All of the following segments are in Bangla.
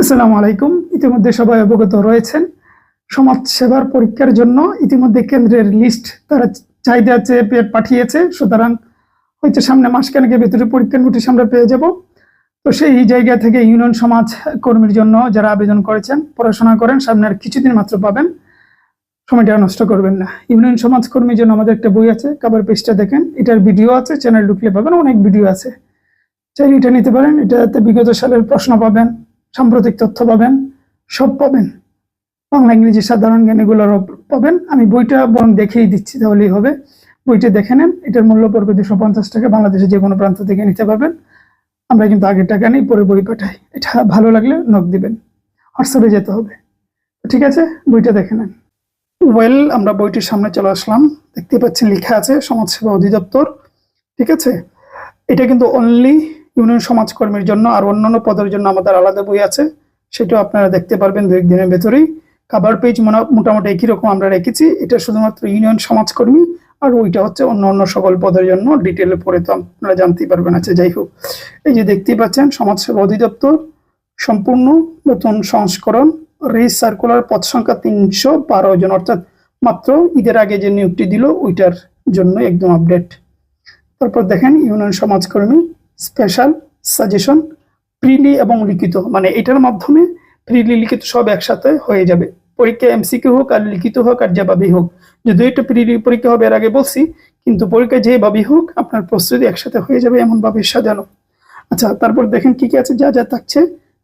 আসসালামু আলাইকুম। ইতিমধ্যে সবাই অবগত রয়েছেন সমাজ সেবার পরীক্ষার জন্য ইতিমধ্যে কেন্দ্রের লিস্ট তারা চাহিদা চেয়ে পাঠিয়েছে। সুতরাং হয়তো সামনে মাসখানেকের ভেতরে পরীক্ষার নোটিশ আমরা পেয়ে যাব। তো সেই জায়গা থেকে ইউনিয়ন সমাজ কর্মীর জন্য যারা আবেদন করেছেন, পড়াশোনা করেন, সামনে আর কিছুদিন মাত্র পাবেন, সময়টা নষ্ট করবেন না। ইউনিয়ন সমাজ কর্মীর জন্য আমাদের একটা বই আছে, কভার পেজটা দেখেন, এটার ভিডিও আছে, চ্যানেল ঢুকলে পাবেন, অনেক ভিডিও আছে, চাইলে এটা নিতে পারেন। এটাতে বিগত সালের প্রশ্ন পাবেন, সাম্প্রতিক তথ্য পাবেন, সব পাবেন, বাংলা ইংরেজি সাধারণ জ্ঞান এগুলোর পাবেন। আমি বইটা বরং দেখেই দিচ্ছি, তাহলেই হবে। বইটা দেখে নেন। এটার মূল্য পড়বে 250 টাকা। বাংলাদেশের যে কোনো প্রান্ত থেকে নিতে পারবেন। আমরা কিন্তু আগের টাকা নেই, পরে বই পাঠাই। এটা ভালো লাগলে নক দিবেন, হোয়াটসঅ্যাপে যেতে হবে। ঠিক আছে, বইটা দেখে নেন। আমরা বইটির সামনে চলে আসলাম। দেখতে পাচ্ছেন লেখা আছে সমাজসেবা অধিদপ্তর। ঠিক আছে, এটা কিন্তু অনলি ইউনিয়ন সমাজকর্মীর জন্য, আর অন্যান্য পদের জন্য আমাদের আলাদা বই আছে, সেটাও আপনারা দেখতে পারবেন 2-1 দিনের ভেতরেই। কভার পেজ মোটামুটি একই রকম আমরা রেখেছি। এটা শুধুমাত্র ইউনিয়ন সমাজকর্মী, আর ওইটা হচ্ছে অন্য সকল পদের জন্য। ডিটেলে পড়ে তো আপনারা জানতেই পারবেন। আচ্ছা, যাই হোক, এই যে দেখতেই পাচ্ছেন সমাজসেবা অধিদপ্তর সম্পূর্ণ নতুন সংস্করণ, রেজ সার্কুলার, পদ সংখ্যা 312 জন, অর্থাৎ মাত্র ঈদের আগে যে নিয়োগটি দিল ওইটার জন্য একদম আপডেট। তারপর দেখেন ইউনিয়ন সমাজকর্মী স্পেশাল সাজেশন, প্রিলি এবং লিখিত, মানে এটার মাধ্যমে প্রিলি লিখিত সব একসাথে হয়ে যাবে। পরীক্ষা এমসিকিউ হোক আর লিখিত হোক আর যেভাবেই হোক, যদি এটা প্রিলি পরীক্ষা হবে এর আগে বলছি, কিন্তু পরীক্ষা যেভাবেই হোক আপনার প্রস্তুতি একসাথে হয়ে যাবে, এমন ভাবে সাজানো। আচ্ছা, তারপর দেখেন কি কি আছে, যা যা থাকছে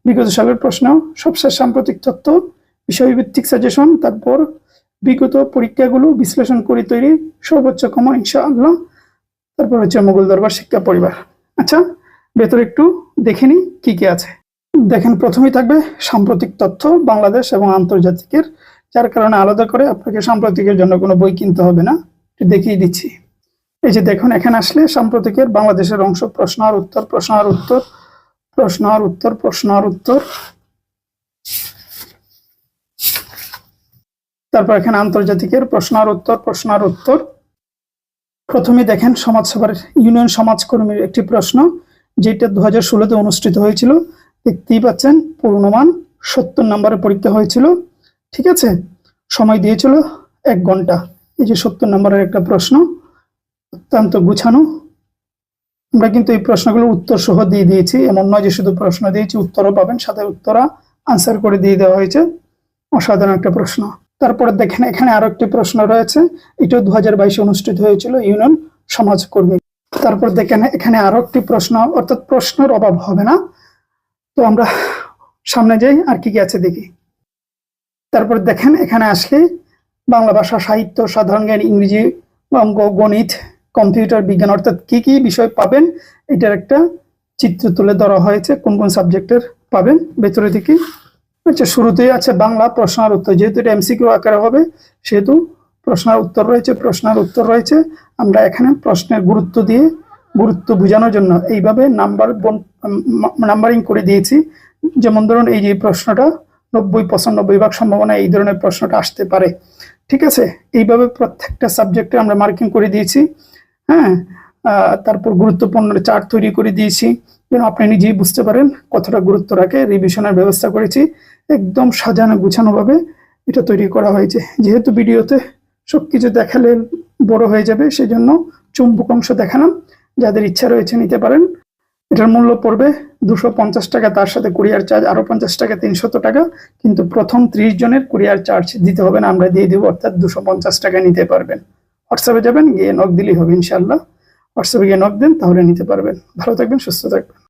বিগত সালের প্রশ্ন, সবশেষ সাম্প্রতিক তথ্য, বিষয়ভিত্তিক সাজেশন, তারপর বিগত পরীক্ষাগুলো বিশ্লেষণ করে তৈরি সর্বোচ্চ কমন ইনশাআল্লাহ, তারপর হচ্ছে মোগল দরবার শিক্ষা পরিবার। আচ্ছা, ভেতরে একটু দেখে নি কি কি আছে। দেখেন, প্রথমেই থাকবে সাম্প্রতিক তথ্য বাংলাদেশ এবং আন্তর্জাতিকের, যার কারণে আলাদা করে আপনাকে সাম্প্রতিকের জন্য কোনো বই কিনতে হবে না, একটু দেখিয়ে দিচ্ছি। এই যে দেখুন, এখানে আসলে সাম্প্রতিকের বাংলাদেশের অংশ, প্রশ্ন আর উত্তর, প্রশ্ন আর উত্তর, প্রশ্ন আর উত্তর, প্রশ্ন আর উত্তর। তারপর এখানে আন্তর্জাতিকের প্রশ্ন আর উত্তর, প্রশ্ন আর উত্তর। প্রথমে দেখেন সমাজসেবার ইউনিয়ন সমাজকর্মীর একটি প্রশ্ন, যেটা 2016-তে অনুষ্ঠিত হয়েছিল। দেখতেই পাচ্ছেন পূর্ণমান 70 নম্বরের পরীক্ষা হয়েছিল। ঠিক আছে, সময় দিয়েছিল 1 ঘন্টা। এই যে 70 নম্বরের একটা প্রশ্ন, অত্যন্ত গুছানো। আমরা কিন্তু এই প্রশ্নগুলো উত্তর সহ দিয়ে দিয়েছি, এমন নয় যে শুধু প্রশ্ন দিয়েছি, উত্তরও পাবেন, সাথে উত্তরা আনসার করে দিয়ে দেওয়া হয়েছে। অসাধারণ একটা প্রশ্ন। তারপরে দেখেন এখানে আরো একটি প্রশ্ন রয়েছে, এটাও 2022-এ অনুষ্ঠিত হয়েছিল, ইউনিয়ন সমাজকর্মী। তারপর দেখেন এখানে আরো একটি প্রশ্ন, অর্থাৎ প্রশ্নের অভাব হবে না। তো আমরা সামনে যাই, আর কি কি আছে দেখি। তারপর দেখেন এখানে আসলে বাংলা ভাষা, সাহিত্য, সাধারণ জ্ঞান, ইংরেজি, অঙ্ক, গণিত, কম্পিউটার বিজ্ঞান, অর্থাৎ কি কি বিষয় পাবেন এটার একটা চিত্র তুলে ধরা হয়েছে, কোন কোন সাবজেক্টের পাবেন ভেতরে দেখি। আচ্ছা, শুরুতেই আছে বাংলা প্রশ্ন আর উত্তর। যেহেতু এটা এমসিকিউ আকারে হবে, সেহেতু প্রশ্ন আর উত্তর রয়েছে, প্রশ্ন আর উত্তর রয়েছে। আমরা এখানে প্রশ্নের গুরুত্ব দিয়ে, গুরুত্ব বোঝানোর জন্য এইভাবে নাম্বারিং করে দিয়েছি। যেমন ধরুন এই যে প্রশ্নটা 90-95 ভাগ সম্ভাবনা এই ধরনের প্রশ্নটা আসতে পারে। ঠিক আছে, এইভাবে প্রত্যেকটা সাবজেক্টে আমরা মার্কিং করে দিয়েছি। হ্যাঁ, তারপর গুরুত্বপূর্ণ চার্ট তৈরি করে দিয়েছি, যেন আপনি নিজেই বুঝতে পারেন কতটা গুরুত্ব রাখে। রিভিশনের ব্যবস্থা করেছি, একদম সাজানো গুছানো ভাবে এটা তৈরি করা হয়েছে। যেহেতু ভিডিওতে সবকিছু দেখালে বড় হয়ে যাবে, সেজন্য চুম্বক অংশ দেখালাম। যাদের ইচ্ছা রয়েছে নিতে পারেন। এটার মূল্য পড়বে 250 টাকা, তার সাথে কুরিয়ার চার্জ আরো 50 টাকা, 300 টাকা। কিন্তু প্রথম 30 জনের কুরিয়ার চার্জ দিতে হবে না, আমরা দিয়ে দেবো, অর্থাৎ 250 টাকা নিতে পারবেন। হোয়াটসঅ্যাপে যাবেন, গিয়ে নক দিলেই হবে ইনশাল্লাহ। হোয়াটসঅ্যাপে গিয়ে নক দেন, তাহলে নিতে পারবেন। ভালো থাকবেন, সুস্থ থাকবেন।